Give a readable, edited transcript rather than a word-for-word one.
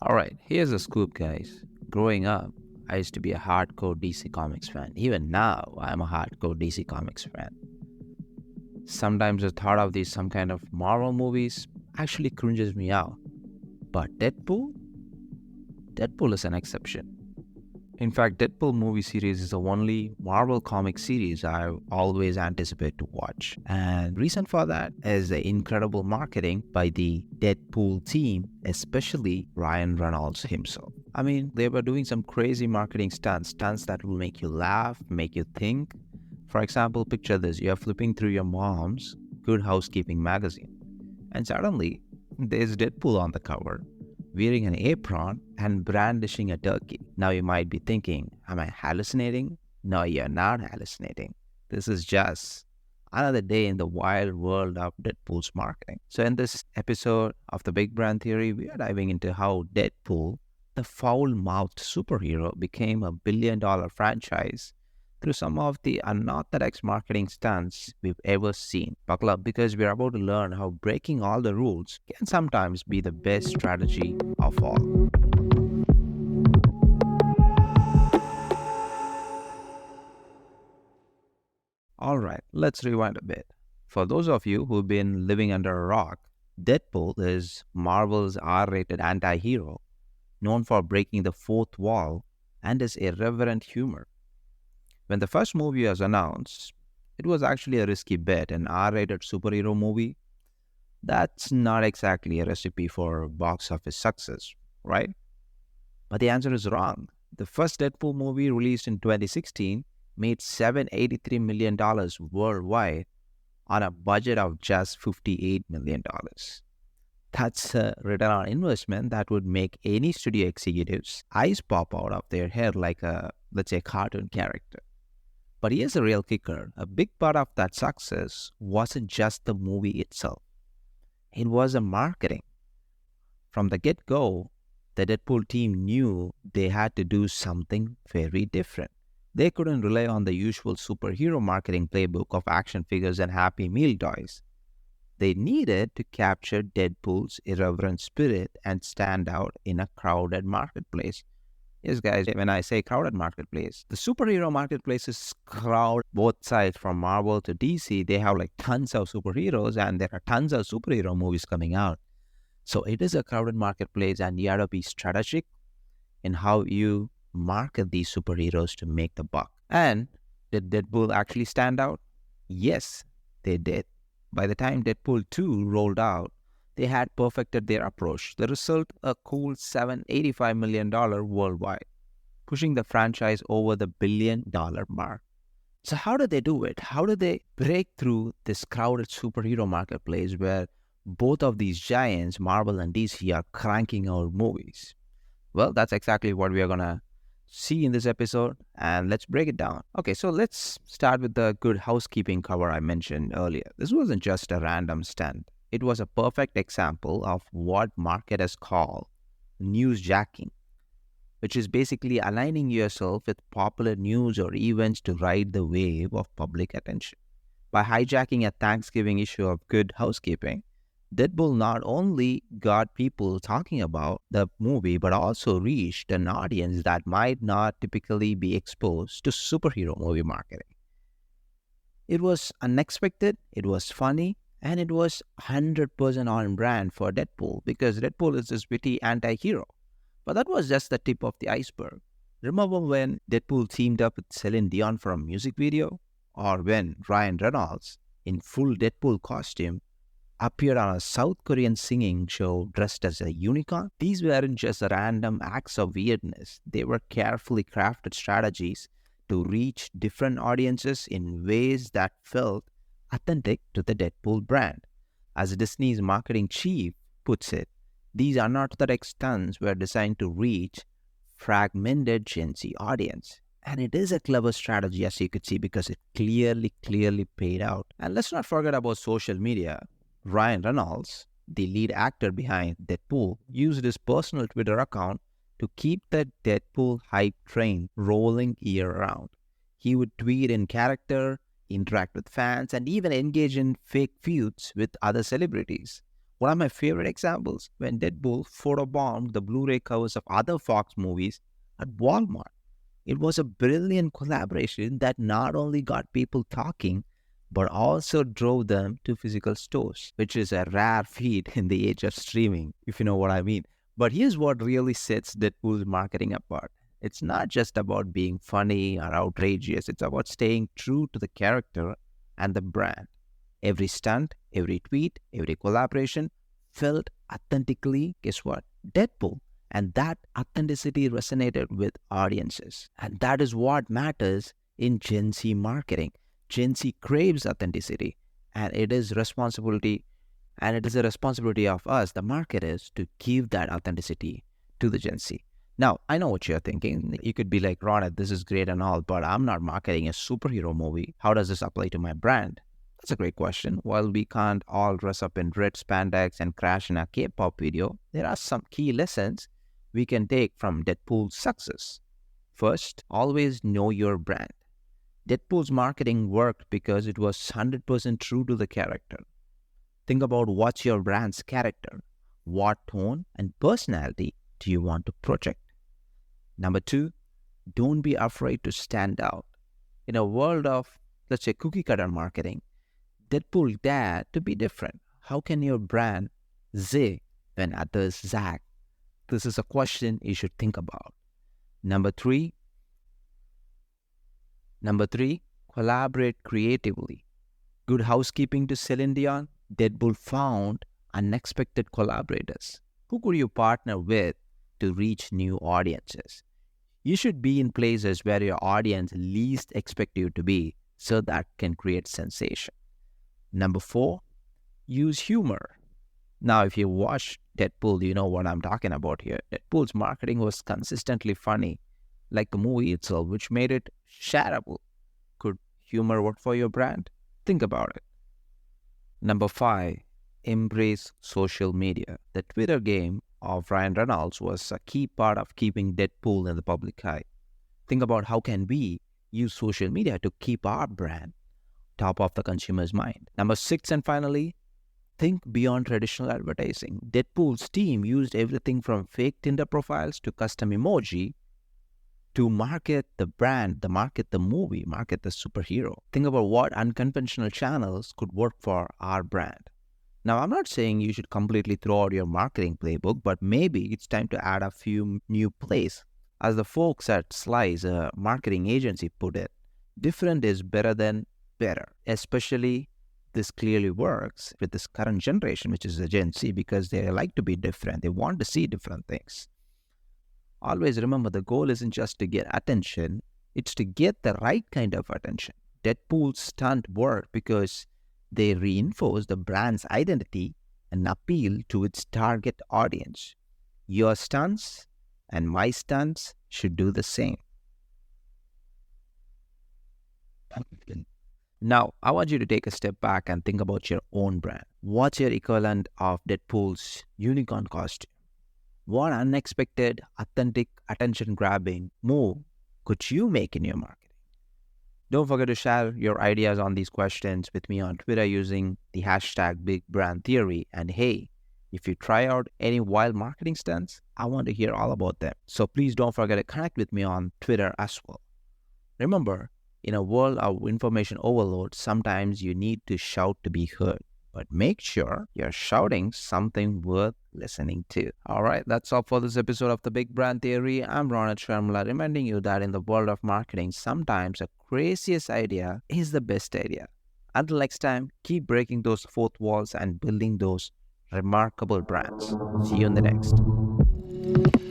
Alright, here's a scoop, guys. Growing up, I used to be a hardcore DC Comics fan. Even now, I'm a hardcore DC Comics fan. Sometimes the thought of these some kind of Marvel movies actually cringes me out. But Deadpool? Deadpool is an exception. In fact, Deadpool movie series is the only Marvel comic series I always anticipate to watch. And reason for that is the incredible marketing by the Deadpool team, especially Ryan Reynolds himself. I mean, they were doing some crazy marketing stunts that will make you laugh, make you think. For example, picture this, you're flipping through your mom's Good Housekeeping magazine, and suddenly there's Deadpool on the cover wearing an apron and brandishing a turkey. Now you might be thinking, am I hallucinating? No, you're not hallucinating. This is just another day in the wild world of Deadpool's marketing. So in this episode of the Big Brand Theory, we are diving into how Deadpool, the foul-mouthed superhero, became a billion-dollar franchise through some of the unorthodox marketing stunts we've ever seen. Buckle up because we're about to learn how breaking all the rules can sometimes be the best strategy of all. Alright, let's rewind a bit. For those of you who've been living under a rock, Deadpool is Marvel's R-rated anti-hero, known for breaking the fourth wall and his irreverent humor. When the first movie was announced, it was actually a risky bet, an R-rated superhero movie. That's not exactly a recipe for box office success, right? But the answer is wrong. The first Deadpool movie, released in 2016, made $783 million worldwide on a budget of just $58 million. That's a return on investment that would make any studio executive's eyes pop out of their head like a, let's say, cartoon character. But here's the real kicker. A big part of that success wasn't just the movie itself. It was the marketing. From the get-go, the Deadpool team knew they had to do something very different. They couldn't rely on the usual superhero marketing playbook of action figures and Happy Meal toys. They needed to capture Deadpool's irreverent spirit and stand out in a crowded marketplace. Yes, guys, when I say crowded marketplace, the superhero marketplace is crowded both sides from Marvel to DC. They have like tons of superheroes and there are tons of superhero movies coming out. So it is a crowded marketplace and you have to be strategic in how you market these superheroes to make the buck. And did Deadpool actually stand out? Yes, they did. By the time Deadpool 2 rolled out, they had perfected their approach. The result, a cool $785 million worldwide, pushing the franchise over the billion-dollar mark. So how did they do it? How did they break through this crowded superhero marketplace where both of these giants, Marvel and DC, are cranking out movies? Well, that's exactly what we are going to see in this episode, and let's break it down. Okay, so let's start with the Good Housekeeping cover I mentioned earlier. This wasn't just a random stunt. It was a perfect example of what marketers call newsjacking, which is basically aligning yourself with popular news or events to ride the wave of public attention. By hijacking a Thanksgiving issue of Good Housekeeping, Deadpool not only got people talking about the movie, but also reached an audience that might not typically be exposed to superhero movie marketing. It was unexpected, it was funny, and it was 100% on brand for Deadpool because Deadpool is this witty anti-hero. But that was just the tip of the iceberg. Remember when Deadpool teamed up with Celine Dion for a music video? Or when Ryan Reynolds, in full Deadpool costume, appeared on a South Korean singing show dressed as a unicorn? These weren't just random acts of weirdness. They were carefully crafted strategies to reach different audiences in ways that felt authentic to the Deadpool brand. As Disney's marketing chief puts it, these unorthodox stunts were designed to reach fragmented Gen Z audience. And it is a clever strategy, as you could see, because it clearly paid out. And let's not forget about social media. Ryan Reynolds, the lead actor behind Deadpool, used his personal Twitter account to keep the Deadpool hype train rolling year-round. He would tweet in character, interact with fans, and even engage in fake feuds with other celebrities. One of my favorite examples when Deadpool photobombed the Blu-ray covers of other Fox movies at Walmart. It was a brilliant collaboration that not only got people talking, but also drove them to physical stores, which is a rare feat in the age of streaming, if you know what I mean. But here's what really sets Deadpool's marketing apart. It's not just about being funny or outrageous, it's about staying true to the character and the brand. Every stunt, every tweet, every collaboration felt authentically, guess what? Deadpool. And that authenticity resonated with audiences. And that is what matters in Gen Z marketing. Gen Z craves authenticity, and it is a responsibility of us, the marketers, to give that authenticity to the Gen Z. Now, I know what you're thinking. You could be like, Ronald, this is great and all, but I'm not marketing a superhero movie. How does this apply to my brand? That's a great question. While we can't all dress up in red spandex and crash in a K-pop video, there are some key lessons we can take from Deadpool's success. First, always know your brand. Deadpool's marketing worked because it was 100% true to the character. Think about what's your brand's character. What tone and personality do you want to project? Number two, don't be afraid to stand out. In a world of, let's say, cookie cutter marketing, Deadpool dared to be different. How can your brand zig when others zag? This is a question you should think about. Number three, collaborate creatively. Good housekeeping to Celine Dion. Deadpool found unexpected collaborators. Who could you partner with to reach new audiences? You should be in places where your audience least expect you to be, so that can create sensation. Number four, use humor. Now, if you watch Deadpool, you know what I'm talking about here. Deadpool's marketing was consistently funny, like the movie itself, which made it shareable. Could humor work for your brand? Think about it. Number five, embrace social media. The Twitter game of Ryan Reynolds was a key part of keeping Deadpool in the public eye. Think about how can we use social media to keep our brand top of the consumer's mind. Number six, and finally, think beyond traditional advertising. Deadpool's team used everything from fake Tinder profiles to custom emoji to market the brand, market the movie, market the superhero. Think about what unconventional channels could work for our brand. Now, I'm not saying you should completely throw out your marketing playbook, but maybe it's time to add a few new plays. As the folks at Slice, a marketing agency, put it, different is better than better. Especially this clearly works with this current generation, which is the Gen Z, because they like to be different. They want to see different things. Always remember, the goal isn't just to get attention, it's to get the right kind of attention. Deadpool's stunt worked because they reinforce the brand's identity and appeal to its target audience. Your stunts and my stunts should do the same. Now, I want you to take a step back and think about your own brand. What's your equivalent of Deadpool's unicorn costume? What unexpected, authentic, attention-grabbing move could you make in your marketing? Don't forget to share your ideas on these questions with me on Twitter using the hashtag #BigBrandTheory. And hey, if you try out any wild marketing stunts, I want to hear all about them. So please don't forget to connect with me on Twitter as well. Remember, in a world of information overload, sometimes you need to shout to be heard. But make sure you're shouting something worth listening to. All right, that's all for this episode of The Big Brand Theory. I'm Ronald Sharmala, reminding you that in the world of marketing, sometimes the craziest idea is the best idea. Until next time, keep breaking those fourth walls and building those remarkable brands. See you in the next.